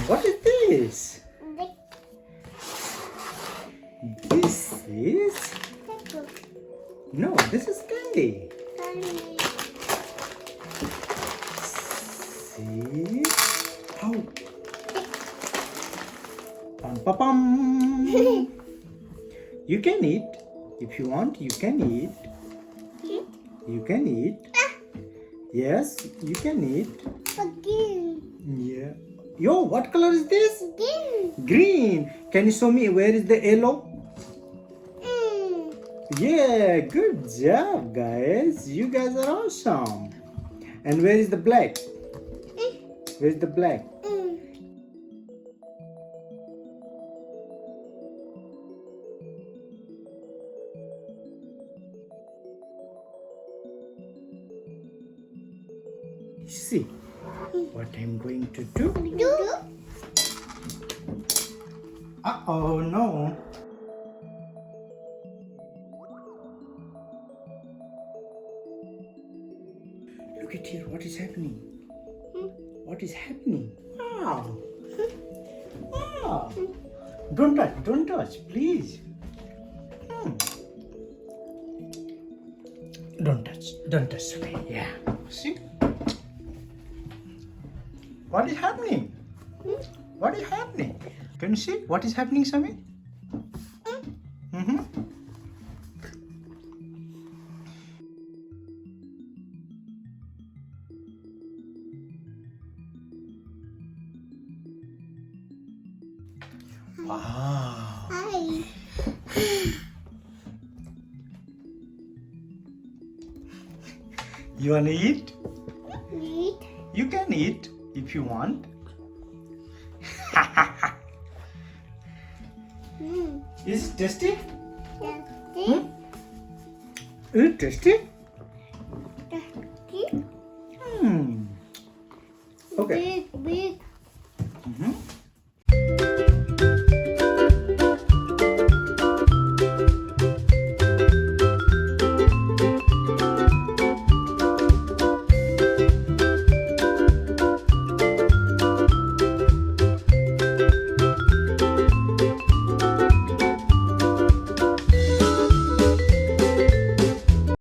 What is this? This is... No, this is candy. See? How? Pam pam pam. You can eat. If you want, you can eat. You can eat. Yes, you can eat. Yeah. Yo, what color is this? Green. Can you show me where is the yellow? Yeah, good job, guys. You guys are awesome. And where is the black? Where is the black? See what I'm going to do. Uh-oh, no. Look at here, what is happening? What is happening? Wow. Wow. Don't touch, please. Don't touch, okay, yeah. See? What is happening? What is happening? Can you see what is happening, Sami? Wow. You wanna eat? You can eat if you want. Is it tasty? Is it tasty?